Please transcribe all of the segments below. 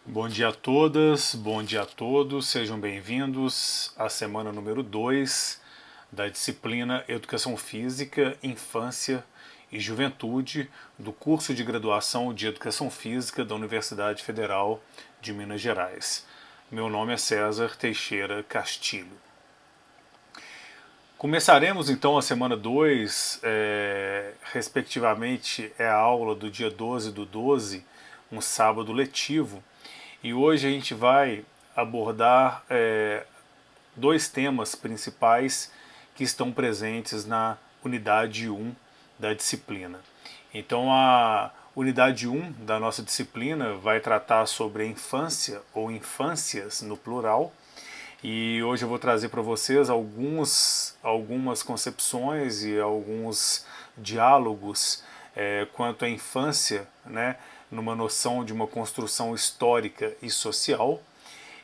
Bom dia a todas, bom dia a todos, sejam bem-vindos à semana número 2 da disciplina Educação Física, Infância e Juventude do curso de graduação de Educação Física da Universidade Federal de Minas Gerais. Meu nome é César Teixeira Castilho. Começaremos então a semana 2, respectivamente é a aula do dia 12/12, um sábado letivo, e hoje a gente vai abordar dois temas principais que estão presentes na unidade 1 da disciplina. Então a unidade 1 da nossa disciplina vai tratar sobre a infância ou infâncias no plural, e hoje eu vou trazer para vocês algumas concepções e alguns diálogos quanto à infância, né, numa noção de uma construção histórica e social,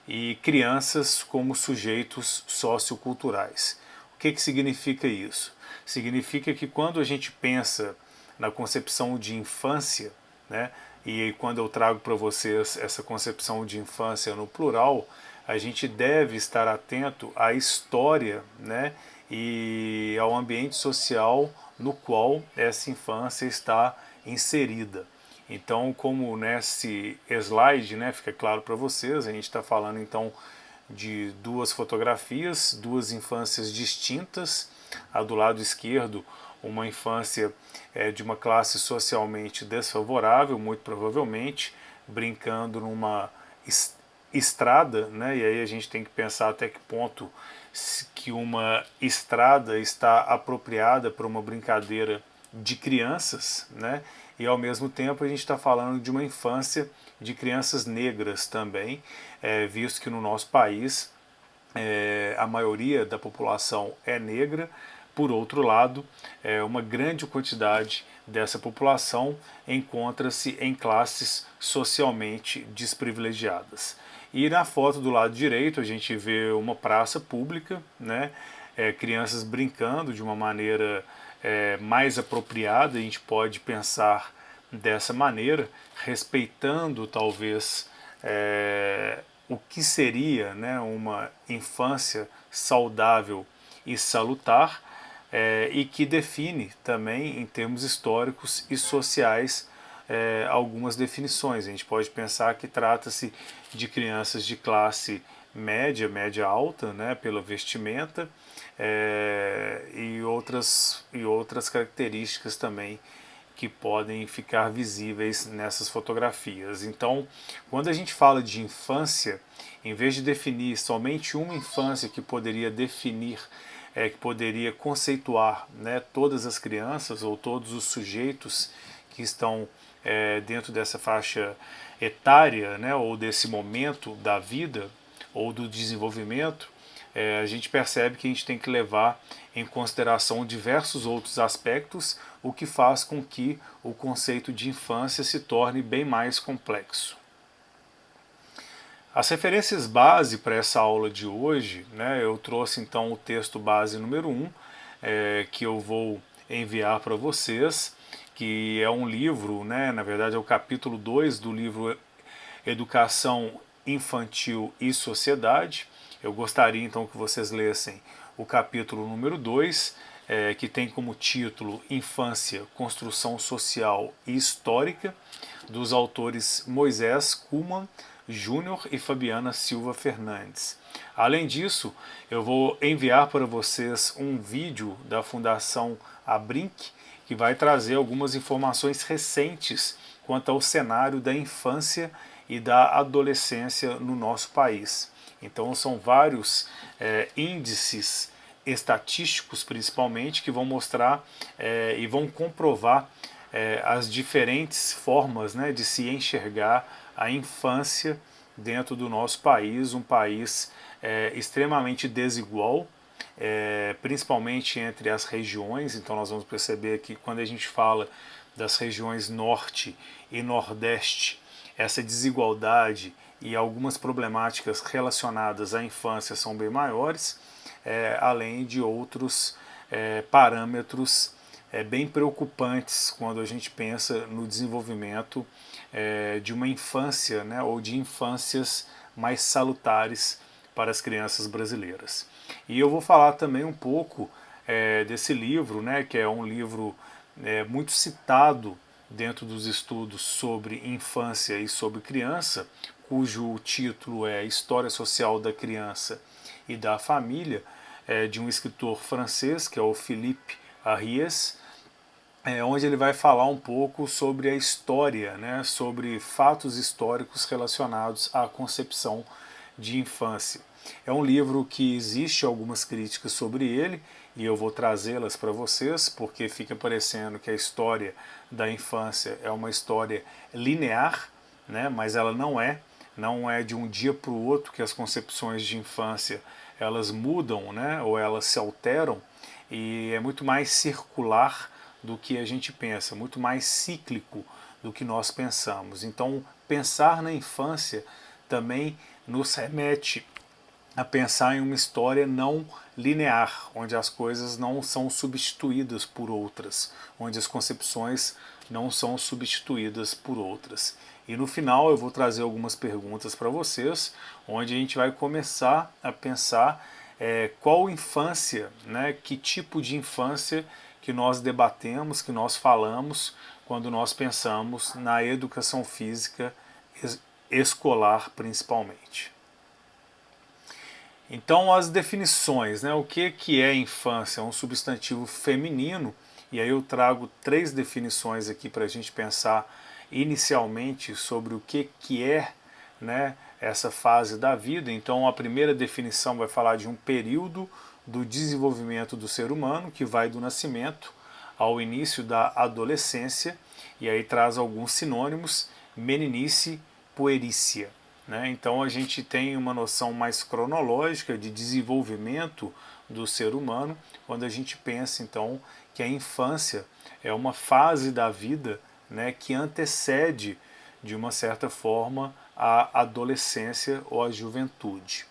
e crianças como sujeitos socioculturais. O que significa isso? Significa que quando a gente pensa na concepção de infância, né, e quando eu trago para vocês essa concepção de infância no plural, a gente deve estar atento à história, né, e ao ambiente social no qual essa infância está inserida. Então, como nesse slide, né, fica claro para vocês, a gente está falando então de duas fotografias, duas infâncias distintas. A do lado esquerdo, uma infância de uma classe socialmente desfavorável, muito provavelmente, brincando numa estrada, né? E aí a gente tem que pensar até que ponto que uma estrada está apropriada para uma brincadeira de crianças, né? E ao mesmo tempo a gente está falando de uma infância de crianças negras também, visto que no nosso país a maioria da população é negra. Por outro lado, uma grande quantidade dessa população encontra-se em classes socialmente desprivilegiadas. E na foto do lado direito a gente vê uma praça pública, né? Crianças brincando de uma maneira mais apropriada, a gente pode pensar dessa maneira, respeitando talvez o que seria, né, uma infância saudável e salutar, e que define também, em termos históricos e sociais, algumas definições. A gente pode pensar que trata-se de crianças de classe média, média alta, né, pela vestimenta, e outras características também que podem ficar visíveis nessas fotografias. Então, quando a gente fala de infância, em vez de definir somente uma infância que poderia definir, que poderia conceituar, né, todas as crianças ou todos os sujeitos que estão dentro dessa faixa etária, né, ou desse momento da vida ou do desenvolvimento, a gente percebe que a gente tem que levar em consideração diversos outros aspectos, o que faz com que o conceito de infância se torne bem mais complexo. As referências base para essa aula de hoje, né, eu trouxe então o texto base número 1, que eu vou enviar para vocês, que é um livro, né, na verdade é o capítulo 2 do livro Educação Infantil e Sociedade. Eu gostaria então que vocês lessem o capítulo número 2, que tem como título Infância, Construção Social e Histórica, dos autores Moisés Kuhlmann Júnior e Fabiana Silva Fernandes. Além disso, eu vou enviar para vocês um vídeo da Fundação Abrinq, que vai trazer algumas informações recentes quanto ao cenário da infância e da adolescência no nosso país. Então são vários índices estatísticos, principalmente, que vão mostrar e vão comprovar as diferentes formas, né, de se enxergar a infância dentro do nosso país, um país extremamente desigual, principalmente entre as regiões. Então nós vamos perceber que quando a gente fala das regiões norte e nordeste, essa desigualdade e algumas problemáticas relacionadas à infância são bem maiores, além de outros parâmetros bem preocupantes quando a gente pensa no desenvolvimento de uma infância, né, ou de infâncias mais salutares para as crianças brasileiras. E eu vou falar também um pouco desse livro, né, que é um livro muito citado dentro dos estudos sobre infância e sobre criança, cujo título é História Social da Criança e da Família, de um escritor francês, que é o Philippe Ariès, onde ele vai falar um pouco sobre a história, né, sobre fatos históricos relacionados à concepção de infância. É um livro que existe algumas críticas sobre ele e eu vou trazê-las para vocês, porque fica parecendo que a história da infância é uma história linear, né, mas ela não é. Não é de um dia para o outro que as concepções de infância elas mudam, né, ou elas se alteram, e é muito mais circular do que a gente pensa, muito mais cíclico do que nós pensamos. Então, pensar na infância também nos remete a pensar em uma história não linear, onde as coisas não são substituídas por outras, onde as concepções não são substituídas por outras. E no final eu vou trazer algumas perguntas para vocês, onde a gente vai começar a pensar qual infância, né, que tipo de infância que nós debatemos, que nós falamos quando nós pensamos na educação física escolar principalmente. Então, as definições, né? O que é infância? É um substantivo feminino, e aí eu trago 3 definições aqui para a gente pensar inicialmente sobre o que é, né, essa fase da vida. Então, a primeira definição vai falar de um período do desenvolvimento do ser humano, que vai do nascimento ao início da adolescência, e aí traz alguns sinônimos: meninice, puerícia. Né? Então a gente tem uma noção mais cronológica de desenvolvimento do ser humano quando a gente pensa então que a infância é uma fase da vida, né, que antecede de uma certa forma a adolescência ou a juventude.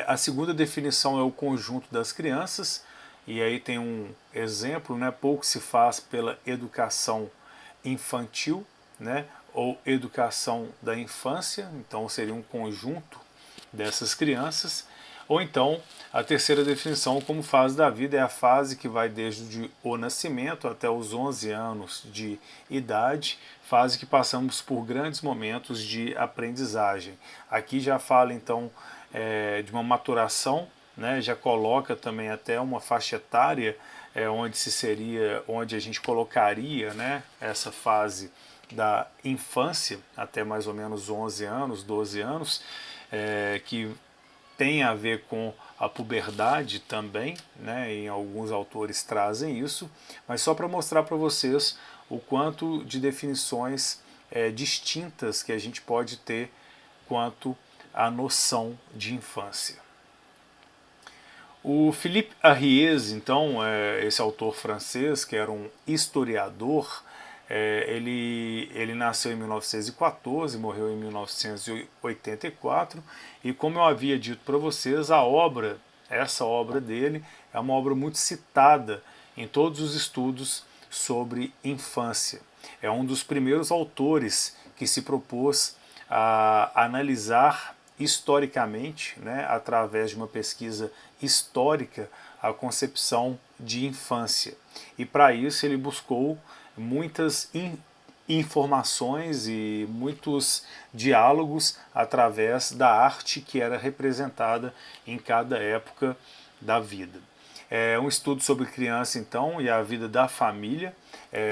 A segunda definição é o conjunto das crianças, e aí tem um exemplo, né, pouco se faz pela educação infantil, né, ou educação da infância, então seria um conjunto dessas crianças. Ou então, a terceira definição como fase da vida é a fase que vai desde o nascimento até os 11 anos de idade, fase que passamos por grandes momentos de aprendizagem. Aqui já fala então de uma maturação, né, já coloca também até uma faixa etária onde a gente colocaria, né, essa fase da infância até mais ou menos 11 anos, 12 anos, que tem a ver com a puberdade também, né, e alguns autores trazem isso, mas só para mostrar para vocês o quanto de definições distintas que a gente pode ter quanto à noção de infância. O Philippe Ariès, então, esse autor francês, que era um historiador, ele nasceu em 1914, morreu em 1984, e como eu havia dito para vocês, essa obra dele é uma obra muito citada em todos os estudos sobre infância. É um dos primeiros autores que se propôs a analisar historicamente, né, através de uma pesquisa histórica, a concepção de infância. E para isso ele buscou muitas informações e muitos diálogos através da arte que era representada em cada época da vida. É um estudo sobre criança, então, e a vida da família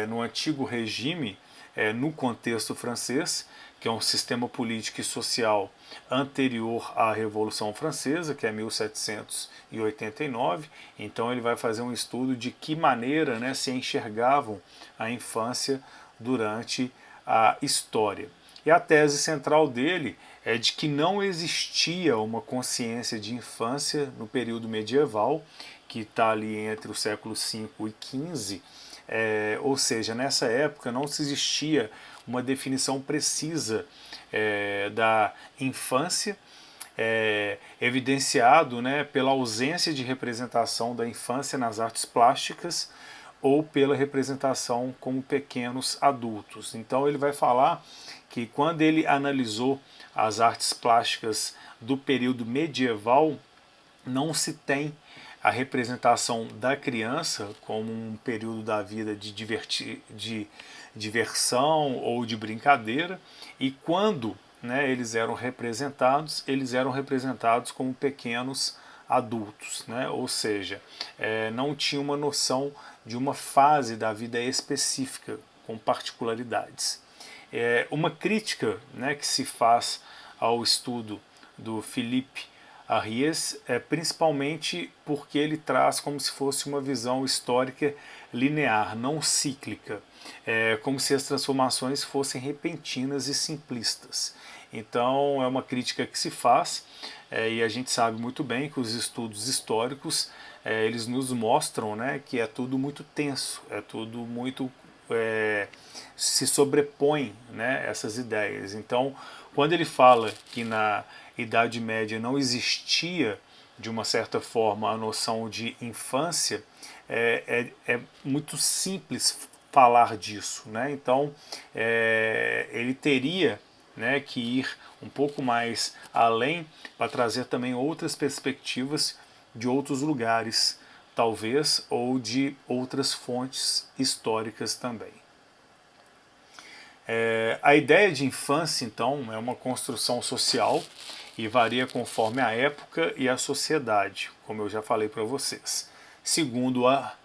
no antigo regime, no contexto francês, que é um sistema político e social anterior à Revolução Francesa, que é 1789. Então ele vai fazer um estudo de que maneira, né, se enxergavam a infância durante a história. E a tese central dele é de que não existia uma consciência de infância no período medieval, que está ali entre o século V e XV, ou seja, nessa época não se existia uma definição precisa da infância, evidenciado, né, pela ausência de representação da infância nas artes plásticas, ou pela representação como pequenos adultos. Então ele vai falar que quando ele analisou as artes plásticas do período medieval, não se tem a representação da criança como um período da vida de diversão ou de brincadeira, e quando, né, eles eram representados como pequenos adultos, né? Ou seja, não tinha uma noção de uma fase da vida específica com particularidades. Uma crítica, né, que se faz ao estudo do Philippe Ariès principalmente porque ele traz como se fosse uma visão histórica linear, não cíclica, como se as transformações fossem repentinas e simplistas. Então é uma crítica que se faz, e a gente sabe muito bem que os estudos históricos eles nos mostram, né, que é tudo muito tenso, é tudo muito se sobrepõe, né, essas ideias. Então, quando ele fala que na Idade Média não existia, de uma certa forma, a noção de infância, é muito simples falar disso, né? Então, ele teria, né, que ir um pouco mais além para trazer também outras perspectivas de outros lugares, talvez, ou de outras fontes históricas também. A ideia de infância, então, é uma construção social e varia conforme a época e a sociedade, como eu já falei para vocês. Segundo a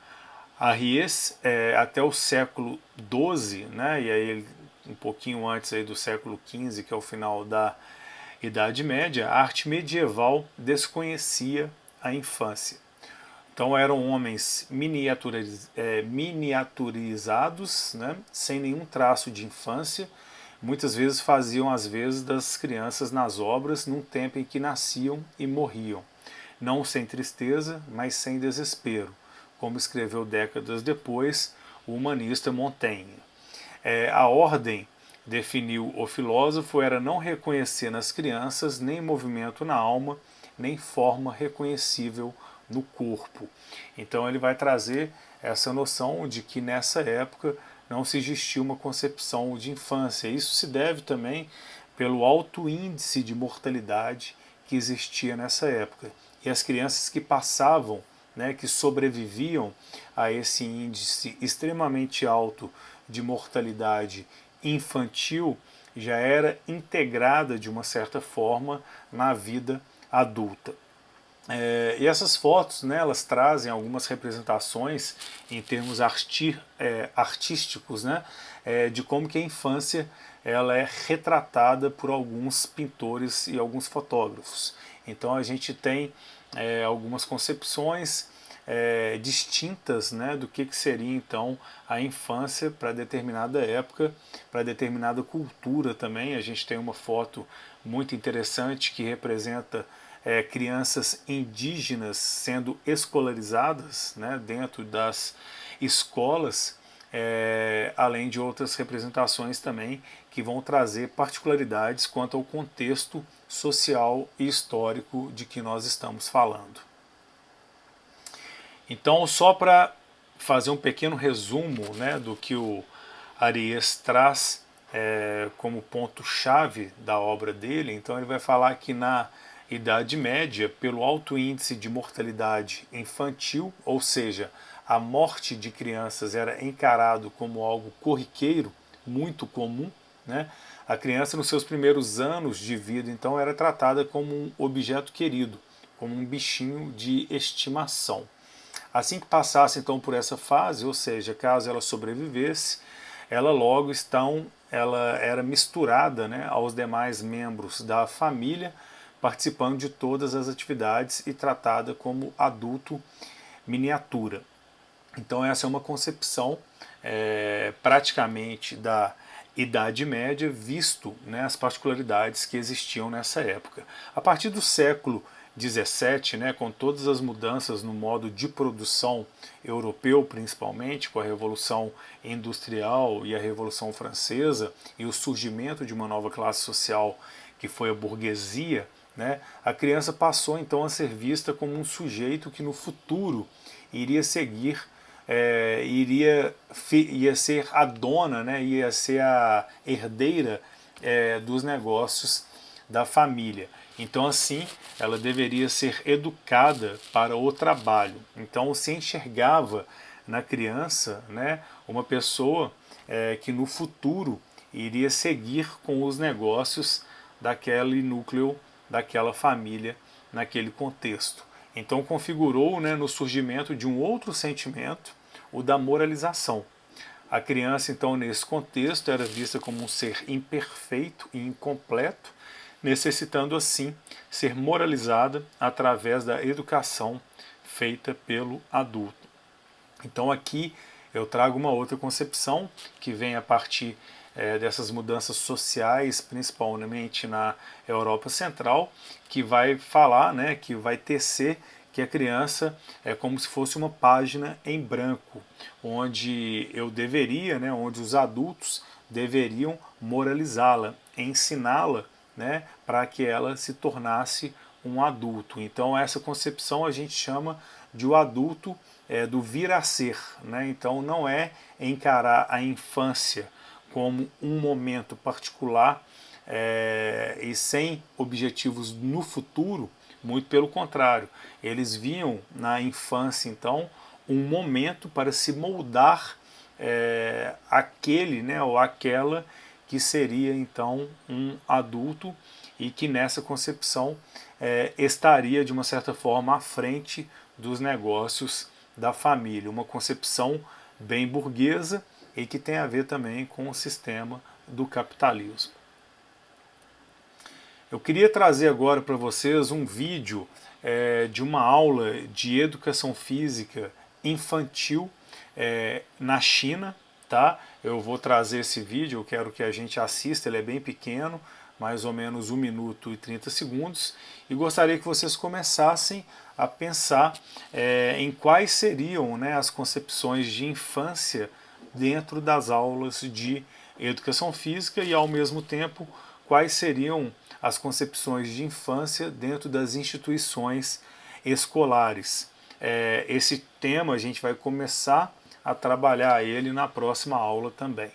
Ries, até o século XII, né, e aí um pouquinho antes aí do século XV, que é o final da Idade Média, a arte medieval desconhecia a infância. Então eram homens miniaturizados, né, sem nenhum traço de infância. Muitas vezes faziam as vezes das crianças nas obras num tempo em que nasciam e morriam. Não sem tristeza, mas sem desespero, como escreveu décadas depois o humanista Montaigne. A ordem, definiu o filósofo, era não reconhecer nas crianças nem movimento na alma, nem forma reconhecível no corpo. Então ele vai trazer essa noção de que nessa época não se existia uma concepção de infância. Isso se deve também pelo alto índice de mortalidade que existia nessa época. E as crianças que passavam, né, que sobreviviam a esse índice extremamente alto de mortalidade infantil, já era integrada de uma certa forma na vida adulta. E essas fotos, né, elas trazem algumas representações em termos artísticos, né, de como que a infância ela é retratada por alguns pintores e alguns fotógrafos. Então a gente tem algumas concepções distintas, né, do que seria então a infância para determinada época, para determinada cultura também. A gente tem uma foto muito interessante que representa crianças indígenas sendo escolarizadas, né, dentro das escolas, além de outras representações também que vão trazer particularidades quanto ao contexto social e histórico de que nós estamos falando. Então, só para fazer um pequeno resumo, né, do que o Ariès traz como ponto-chave da obra dele, então ele vai falar que na Idade Média, pelo alto índice de mortalidade infantil, ou seja, a morte de crianças era encarado como algo corriqueiro, muito comum, né? A criança nos seus primeiros anos de vida, então, era tratada como um objeto querido, como um bichinho de estimação. Assim que passasse então por essa fase, ou seja, caso ela sobrevivesse, ela logo ela era misturada, né, aos demais membros da família, participando de todas as atividades e tratada como adulto miniatura. Então essa é uma concepção praticamente da Idade Média, visto, né, as particularidades que existiam nessa época. A partir do século 17, né, com todas as mudanças no modo de produção europeu, principalmente com a Revolução Industrial e a Revolução Francesa e o surgimento de uma nova classe social que foi a burguesia, né, a criança passou então a ser vista como um sujeito que no futuro iria seguir ia ser a dona, né, ia ser a herdeira dos negócios da família. Então assim, ela deveria ser educada para o trabalho. Então se enxergava na criança, né, uma pessoa que no futuro iria seguir com os negócios daquele núcleo, daquela família, naquele contexto. Então configurou, né, no surgimento de um outro sentimento, o da moralização. A criança, então, nesse contexto, era vista como um ser imperfeito e incompleto, necessitando, assim, ser moralizada através da educação feita pelo adulto. Então aqui eu trago uma outra concepção que vem a partir dessas mudanças sociais, principalmente na Europa Central, que vai falar, né, que vai tecer que a criança é como se fosse uma página em branco, onde eu deveria, né, onde os adultos deveriam moralizá-la, ensiná-la, né, para que ela se tornasse um adulto. Então essa concepção a gente chama de o adulto do vir a ser, né? Então não é encarar a infância como um momento particular e sem objetivos no futuro, muito pelo contrário. Eles viam na infância, então, um momento para se moldar aquele, né, ou aquela que seria, então, um adulto e que nessa concepção estaria, de uma certa forma, à frente dos negócios da família. Uma concepção bem burguesa e que tem a ver também com o sistema do capitalismo. Eu queria trazer agora para vocês um vídeo de uma aula de educação física infantil na China, tá? Eu vou trazer esse vídeo, eu quero que a gente assista, ele é bem pequeno, mais ou menos 1 minuto e 30 segundos, e gostaria que vocês começassem a pensar em quais seriam, né, as concepções de infância dentro das aulas de educação física e, ao mesmo tempo, quais seriam as concepções de infância dentro das instituições escolares. Esse tema a gente vai começar a trabalhar ele na próxima aula também.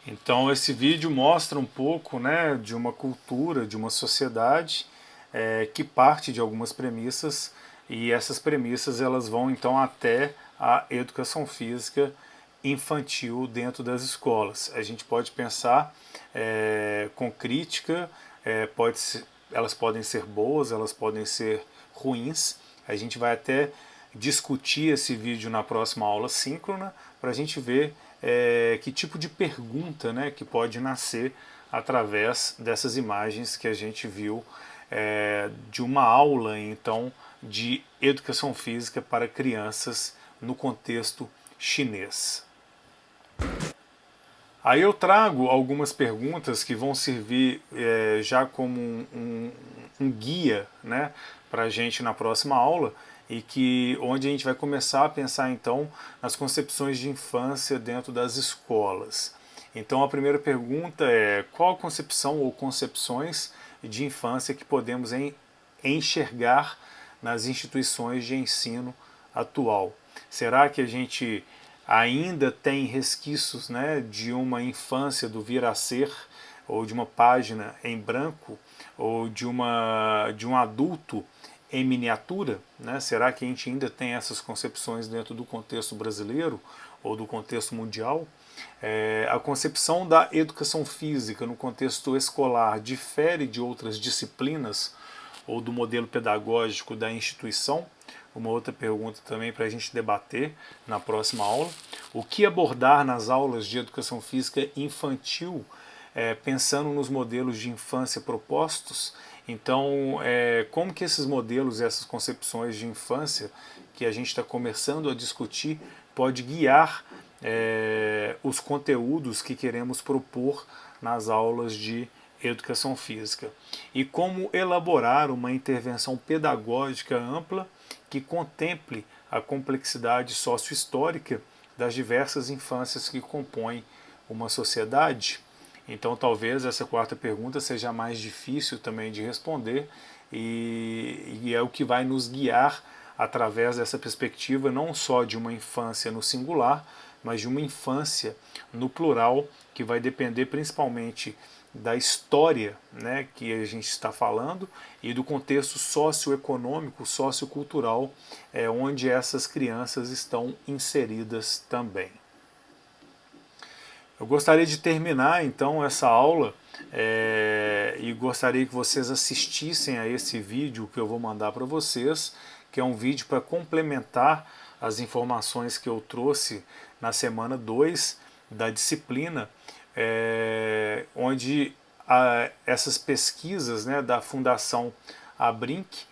Então esse vídeo mostra um pouco, né, de uma cultura, de uma sociedade que parte de algumas premissas, e essas premissas elas vão então até a educação física infantil dentro das escolas. A gente pode pensar com crítica, elas podem ser boas, elas podem ser ruins. A gente vai até discutir esse vídeo na próxima aula síncrona para a gente ver que tipo de pergunta, né, que pode nascer através dessas imagens que a gente viu de uma aula então de educação física para crianças no contexto chinês. Aí eu trago algumas perguntas que vão servir já como um guia, né, para a gente na próxima aula, e onde a gente vai começar a pensar então nas concepções de infância dentro das escolas. Então a primeira pergunta é: qual concepção ou concepções de infância que podemos enxergar nas instituições de ensino atual? Será que a gente ainda tem resquícios, né, de uma infância do vir a ser, ou de uma página em branco, ou de um adulto em miniatura, né? Será que a gente ainda tem essas concepções dentro do contexto brasileiro ou do contexto mundial? A concepção da educação física no contexto escolar difere de outras disciplinas ou do modelo pedagógico da instituição? Uma outra pergunta também para a gente debater na próxima aula. O que abordar nas aulas de educação física infantil, pensando nos modelos de infância propostos? Então, como que esses modelos e essas concepções de infância que a gente está começando a discutir pode guiar os conteúdos que queremos propor nas aulas de educação física? E como elaborar uma intervenção pedagógica ampla que contemple a complexidade sociohistórica das diversas infâncias que compõem uma sociedade? Então talvez essa quarta pergunta seja mais difícil também de responder, e é o que vai nos guiar através dessa perspectiva não só de uma infância no singular, mas de uma infância no plural, que vai depender principalmente da história, né, que a gente está falando, e do contexto socioeconômico, sociocultural, onde essas crianças estão inseridas também. Eu gostaria de terminar então essa aula e gostaria que vocês assistissem a esse vídeo que eu vou mandar para vocês, que é um vídeo para complementar as informações que eu trouxe na semana 2 da disciplina, onde essas pesquisas, né, da Fundação Abrinq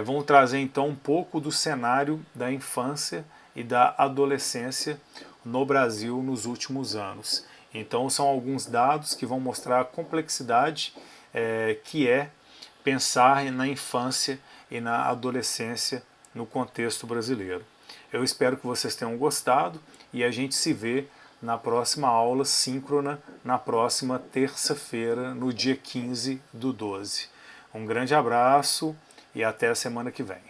vão trazer então um pouco do cenário da infância e da adolescência no Brasil nos últimos anos. Então são alguns dados que vão mostrar a complexidade que é pensar na infância e na adolescência no contexto brasileiro. Eu espero que vocês tenham gostado e a gente se vê na próxima aula síncrona, na próxima terça-feira, no dia 15/12. Um grande abraço e até a semana que vem.